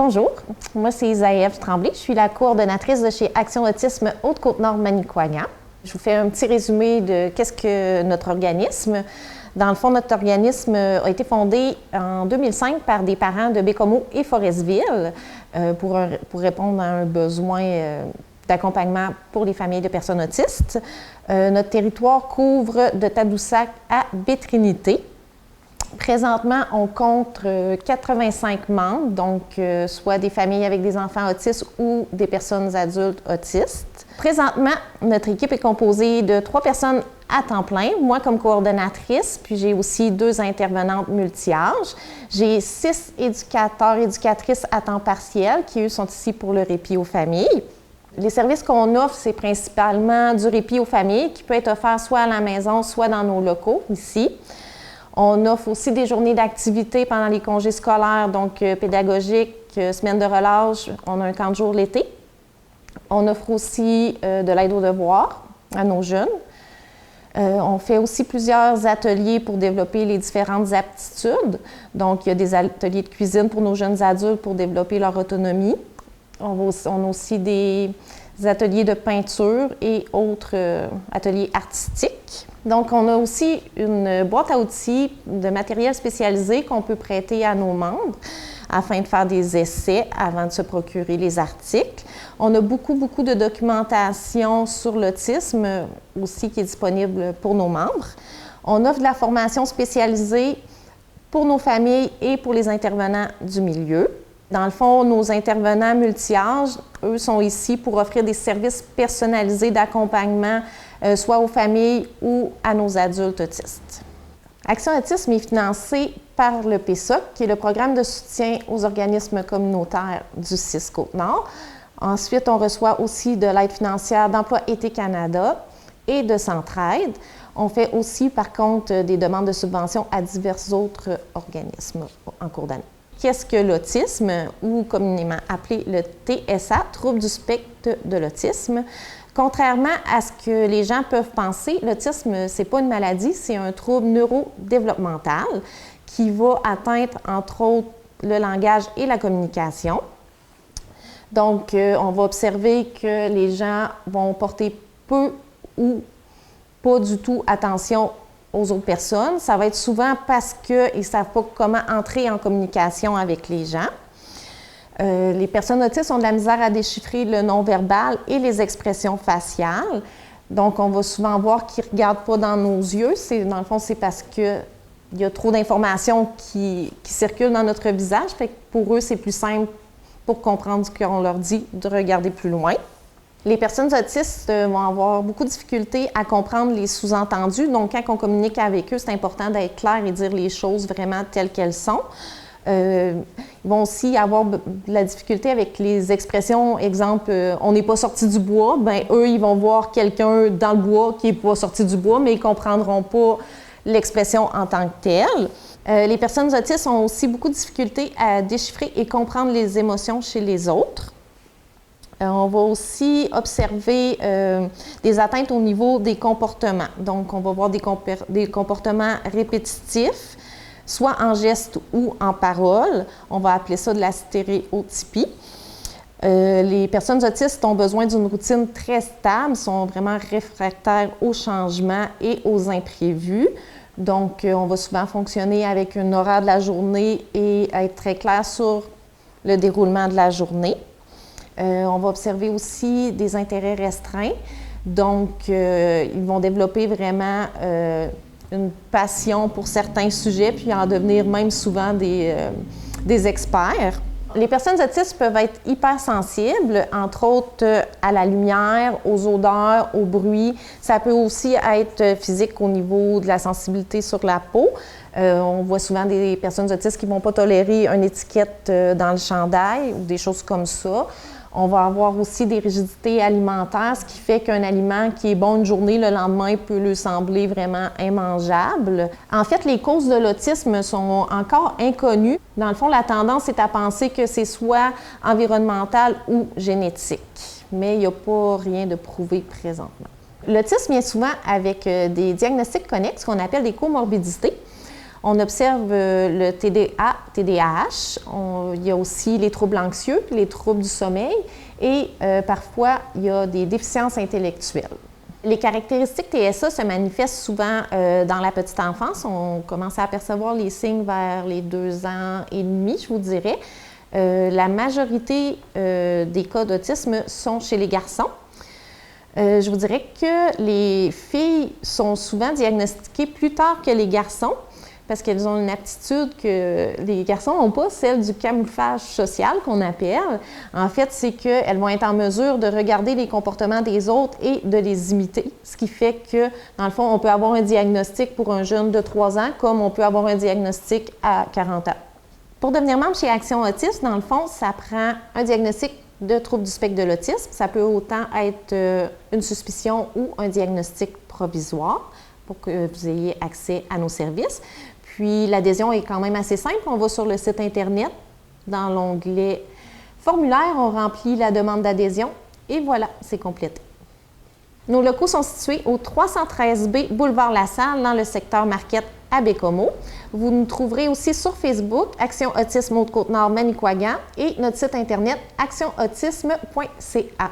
Bonjour, moi c'est Isaëve Tremblay, je suis la coordonnatrice de chez Action Autisme Haute-Côte-Nord-Manicouagan. Je vous fais un petit résumé de qu'est-ce que notre organisme. Dans le fond, notre organisme a été fondé en 2005 par des parents de Bécomo et Forestville pour répondre à un besoin d'accompagnement pour les familles de personnes autistes. Notre territoire couvre de Tadoussac à Baie-Trinité. Présentement, on compte 85 membres, donc soit des familles avec des enfants autistes ou des personnes adultes autistes. Présentement, notre équipe est composée de 3 personnes à temps plein, moi comme coordonnatrice, puis j'ai aussi 2 intervenantes multi-âges. J'ai 6 éducateurs et éducatrices à temps partiel qui, eux, sont ici pour le répit aux familles. Les services qu'on offre, c'est principalement du répit aux familles qui peut être offert soit à la maison, soit dans nos locaux ici. On offre aussi des journées d'activité pendant les congés scolaires, donc pédagogiques, semaine de relâche. On a un camp de jour l'été. On offre aussi de l'aide aux devoirs à nos jeunes. On fait aussi plusieurs ateliers pour développer les différentes aptitudes. Donc, il y a des ateliers de cuisine pour nos jeunes adultes pour développer leur autonomie. On a aussi des ateliers de peinture et autres ateliers artistiques. Donc, on a aussi une boîte à outils de matériel spécialisé qu'on peut prêter à nos membres afin de faire des essais avant de se procurer les articles. On a beaucoup de documentation sur l'autisme aussi qui est disponible pour nos membres. On offre de la formation spécialisée pour nos familles et pour les intervenants du milieu. Dans le fond, nos intervenants multi-âges, eux, sont ici pour offrir des services personnalisés d'accompagnement, soit aux familles ou à nos adultes autistes. Action Autisme est financé par le PSOC, qui est le programme de soutien aux organismes communautaires du 6 Côte-Nord. Ensuite, on reçoit aussi de l'aide financière d'Emploi Été Canada et de Centraide. On fait aussi, par contre, des demandes de subventions à divers autres organismes en cours d'année. Qu'est-ce que l'autisme, ou communément appelé le TSA, trouble du spectre de l'autisme? Contrairement à ce que les gens peuvent penser, l'autisme, ce n'est pas une maladie, c'est un trouble neurodéveloppemental qui va atteindre, entre autres, le langage et la communication. Donc, on va observer que les gens vont porter peu ou pas du tout attention aux autres personnes. Ça va être souvent parce qu'ils ne savent pas comment entrer en communication avec les gens. Les personnes autistes ont de la misère à déchiffrer le non-verbal et les expressions faciales. Donc, on va souvent voir qu'ils ne regardent pas dans nos yeux. Dans le fond, c'est parce qu'il y a trop d'informations qui circulent dans notre visage. Fait que pour eux, c'est plus simple pour comprendre ce qu'on leur dit de regarder plus loin. Les personnes autistes vont avoir beaucoup de difficultés à comprendre les sous-entendus. Donc, quand on communique avec eux, c'est important d'être clair et dire les choses vraiment telles qu'elles sont. Ils vont aussi avoir de la difficulté avec les expressions, exemple, on n'est pas sorti du bois. Bien, eux, ils vont voir quelqu'un dans le bois qui n'est pas sorti du bois, mais ils ne comprendront pas l'expression en tant que telle. Les personnes autistes ont aussi beaucoup de difficultés à déchiffrer et comprendre les émotions chez les autres. On va aussi observer des atteintes au niveau des comportements. Donc, on va voir des comportements répétitifs, soit en gestes ou en paroles. On va appeler ça de la stéréotypie. Les personnes autistes ont besoin d'une routine très stable, sont vraiment réfractaires aux changements et aux imprévus. Donc, on va souvent fonctionner avec un horaire de la journée et être très clair sur le déroulement de la journée. On va observer aussi des intérêts restreints. Donc, ils vont développer vraiment une passion pour certains sujets, puis en devenir même souvent des experts. Les personnes autistes peuvent être hypersensibles, entre autres à la lumière, aux odeurs, au bruit. Ça peut aussi être physique au niveau de la sensibilité sur la peau. On voit souvent des personnes autistes qui ne vont pas tolérer une étiquette dans le chandail ou des choses comme ça. On va avoir aussi des rigidités alimentaires, ce qui fait qu'un aliment qui est bon une journée, le lendemain peut lui sembler vraiment immangeable. En fait, les causes de l'autisme sont encore inconnues. Dans le fond, la tendance est à penser que c'est soit environnemental ou génétique, mais il n'y a pas rien de prouvé présentement. L'autisme vient souvent avec des diagnostics connexes qu'on appelle des comorbidités. On observe le TDA, TDAH, il y a aussi les troubles anxieux, les troubles du sommeil et parfois il y a des déficiences intellectuelles. Les caractéristiques TSA se manifestent souvent dans la petite enfance. On commence à apercevoir les signes vers les 2 ans et demi, je vous dirais. La majorité des cas d'autisme sont chez les garçons. Je vous dirais que les filles sont souvent diagnostiquées plus tard que les garçons parce qu'elles ont une aptitude que les garçons n'ont pas, celle du camouflage social qu'on appelle. En fait, c'est qu'elles vont être en mesure de regarder les comportements des autres et de les imiter, ce qui fait que, dans le fond, on peut avoir un diagnostic pour un jeune de 3 ans comme on peut avoir un diagnostic à 40 ans. Pour devenir membre chez Action Autisme, dans le fond, ça prend un diagnostic de trouble du spectre de l'autisme. Ça peut autant être une suspicion ou un diagnostic provisoire pour que vous ayez accès à nos services. Puis l'adhésion est quand même assez simple. On va sur le site Internet, dans l'onglet Formulaire, on remplit la demande d'adhésion et voilà, c'est complété. Nos locaux sont situés au 313B Boulevard La Salle, dans le secteur Marquette à Bécomo. Vous nous trouverez aussi sur Facebook, Action Autisme Haute-Côte-Nord Manicouagan et notre site Internet actionautisme.ca.